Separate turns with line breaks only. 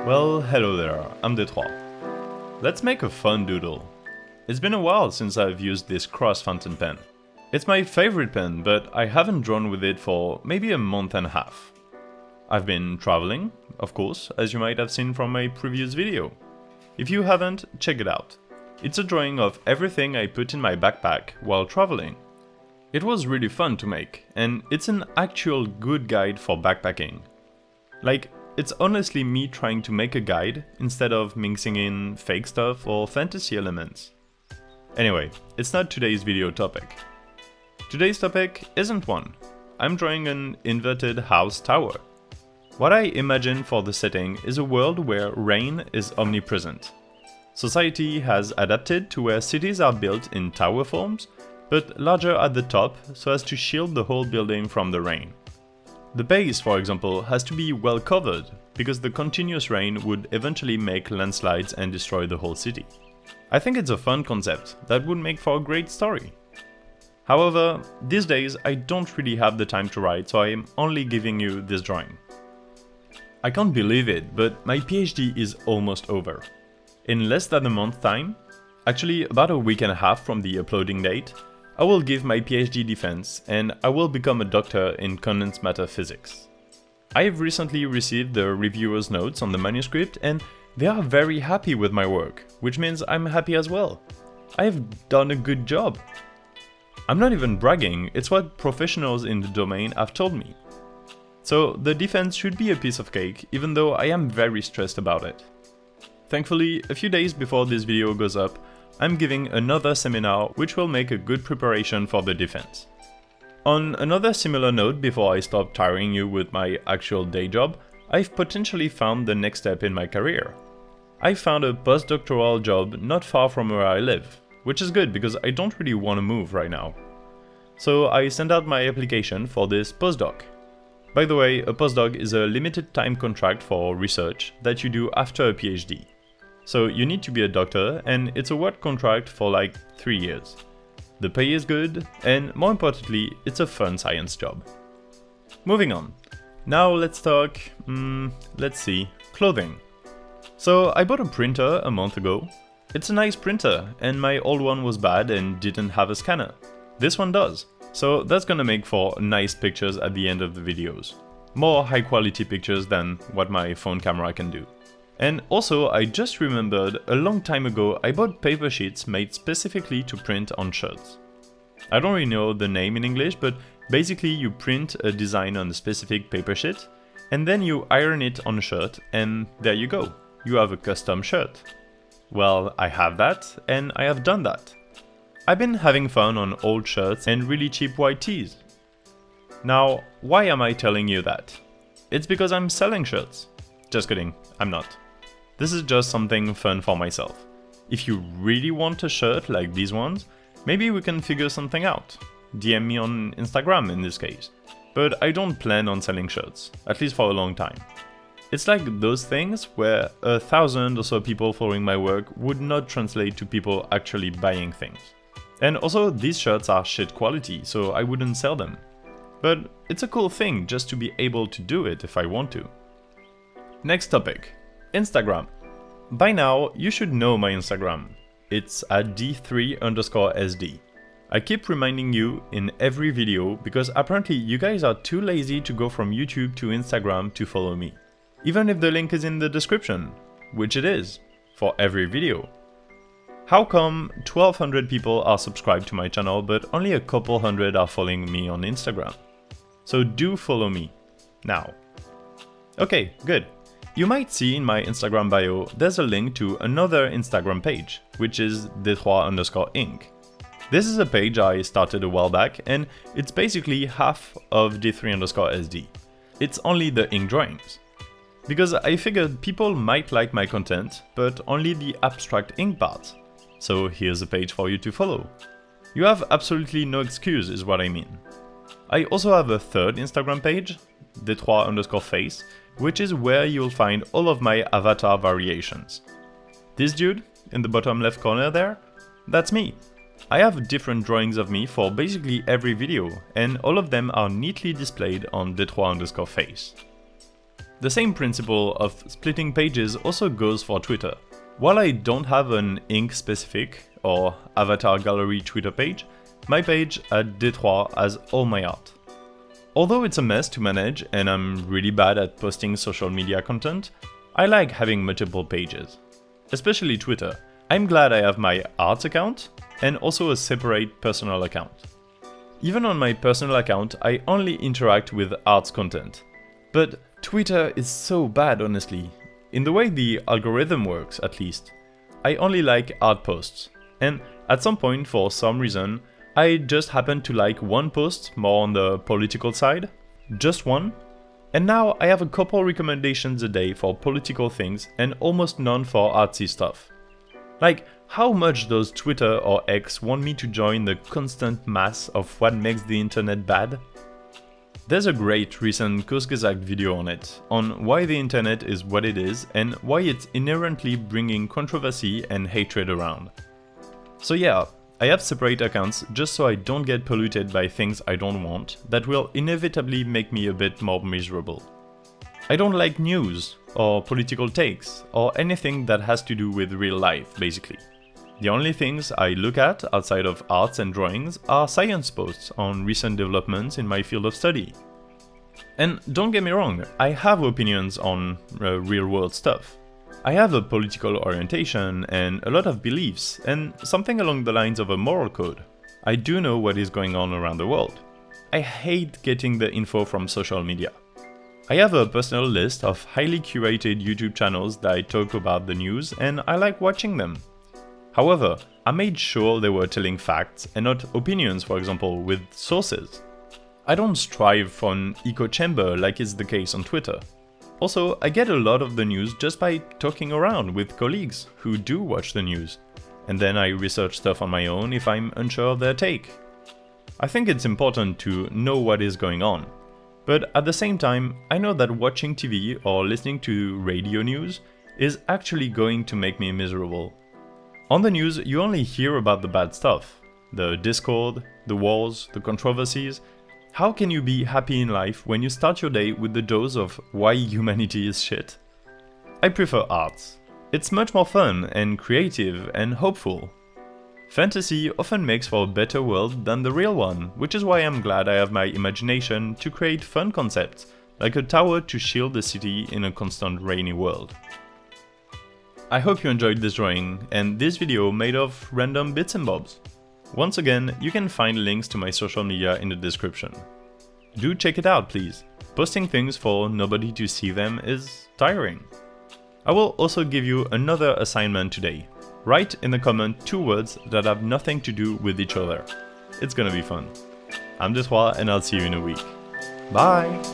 Well, hello there, I'm Detroit. Let's make a fun doodle. It's been a while since I've used this cross fountain pen. It's my favorite pen, but I haven't drawn with it for maybe a month and a half. I've been traveling, of course, as you might have seen from my previous video. If you haven't, check it out. It's a drawing of everything I put in my backpack while traveling. It was really fun to make, and it's an actual good guide for backpacking. Like, it's honestly me trying to make a guide instead of mixing in fake stuff or fantasy elements. Anyway, it's not today's video topic. Today's topic isn't one. I'm drawing an inverted house tower. What I imagine for the setting is a world where rain is omnipresent. Society has adapted to where cities are built in tower forms, but larger at the top so as to shield the whole building from the rain. The base, for example, has to be well covered, because the continuous rain would eventually make landslides and destroy the whole city. I think it's a fun concept that would make for a great story. However, these days I don't really have the time to write, so I am only giving you this drawing. I can't believe it, but my PhD is almost over. In less than a month's time, actually about a week and a half from the uploading date, I will give my PhD defense and I will become a doctor in condensed matter physics. I have recently received the reviewer's notes on the manuscript and they are very happy with my work, which means I'm happy as well. I have done a good job. I'm not even bragging, it's what professionals in the domain have told me. So the defense should be a piece of cake, even though I am very stressed about it. Thankfully, a few days before this video goes up, I'm giving another seminar which will make a good preparation for the defense. On another similar note, before I stop tiring you with my actual day job, I've potentially found the next step in my career. I found a postdoctoral job not far from where I live, which is good because I don't really want to move right now. So I sent out my application for this postdoc. By the way, a postdoc is a limited time contract for research that you do after a PhD. So you need to be a doctor, and it's a work contract for like 3 years. The pay is good, and more importantly, it's a fun science job. Moving on. Now let's talk, clothing. So I bought a printer a month ago. It's a nice printer, and my old one was bad and didn't have a scanner. This one does. So that's gonna make for nice pictures at the end of the videos. More high quality pictures than what my phone camera can do. And also, I just remembered a long time ago I bought paper sheets made specifically to print on shirts. I don't really know the name in English, but basically you print a design on a specific paper sheet, and then you iron it on a shirt, and there you go, you have a custom shirt. Well, I have that, and I have done that. I've been having fun on old shirts and really cheap white tees. Now, why am I telling you that? It's because I'm selling shirts. Just kidding, I'm not. This is just something fun for myself. If you really want a shirt like these ones, maybe we can figure something out. DM me on Instagram in this case. But I don't plan on selling shirts, at least for a long time. It's like those things where 1,000 or so people following my work would not translate to people actually buying things. And also, these shirts are shit quality, so I wouldn't sell them. But it's a cool thing just to be able to do it if I want to. Next topic. Instagram. By now, you should know my Instagram. It's at d3_sd. I keep reminding you in every video because apparently you guys are too lazy to go from YouTube to Instagram to follow me. Even if the link is in the description, which it is, for every video. How come 1,200 people are subscribed to my channel but only a couple hundred are following me on Instagram? So do follow me. Now. Okay, good. You might see in my Instagram bio there's a link to another Instagram page, which is Detroit_Inc. This is a page I started a while back, and it's basically half of D3_SD. It's only the ink drawings. Because I figured people might like my content, but only the abstract ink part. So here's a page for you to follow. You have absolutely no excuse is what I mean. I also have a third Instagram page, Detroit_face, which is where you'll find all of my avatar variations. This dude, in the bottom left corner there, that's me. I have different drawings of me for basically every video, and all of them are neatly displayed on Detroit_face. The same principle of splitting pages also goes for Twitter. While I don't have an ink-specific or avatar gallery Twitter page, my page at D3 has all my art. Although it's a mess to manage and I'm really bad at posting social media content, I like having multiple pages. Especially Twitter. I'm glad I have my arts account and also a separate personal account. Even on my personal account, I only interact with arts content. But Twitter is so bad, honestly. In the way the algorithm works, at least. I only like art posts. And at some point, for some reason, I just happened to like one post more on the political side. Just one. And now I have a couple recommendations a day for political things and almost none for artsy stuff. Like, how much does Twitter or X want me to join the constant mass of what makes the internet bad? There's a great recent Kurzgesagt video on it, on why the internet is what it is and why it's inherently bringing controversy and hatred around. So yeah, I have separate accounts just so I don't get polluted by things I don't want that will inevitably make me a bit more miserable. I don't like news, or political takes, or anything that has to do with real life, basically. The only things I look at outside of arts and drawings are science posts on recent developments in my field of study. And don't get me wrong, I have opinions on real-world stuff. I have a political orientation and a lot of beliefs, and something along the lines of a moral code. I do know what is going on around the world. I hate getting the info from social media. I have a personal list of highly curated YouTube channels that talk about the news and I like watching them. However, I made sure they were telling facts and not opinions, for example, with sources. I don't strive for an echo chamber like is the case on Twitter. Also, I get a lot of the news just by talking around with colleagues who do watch the news, and then I research stuff on my own if I'm unsure of their take. I think it's important to know what is going on. But at the same time, I know that watching TV or listening to radio news is actually going to make me miserable. On the news, you only hear about the bad stuff. The discord, the wars, the controversies. How can you be happy in life when you start your day with the dose of why humanity is shit? I prefer arts. It's much more fun and creative and hopeful. Fantasy often makes for a better world than the real one, which is why I'm glad I have my imagination to create fun concepts, like a tower to shield the city in a constant rainy world. I hope you enjoyed this drawing and this video made of random bits and bobs. Once again, you can find links to my social media in the description. Do check it out, please. Posting things for nobody to see them is tiring. I will also give you another assignment today. Write in the comment 2 words that have nothing to do with each other. It's gonna be fun. I'm D3 and I'll see you in a week. Bye!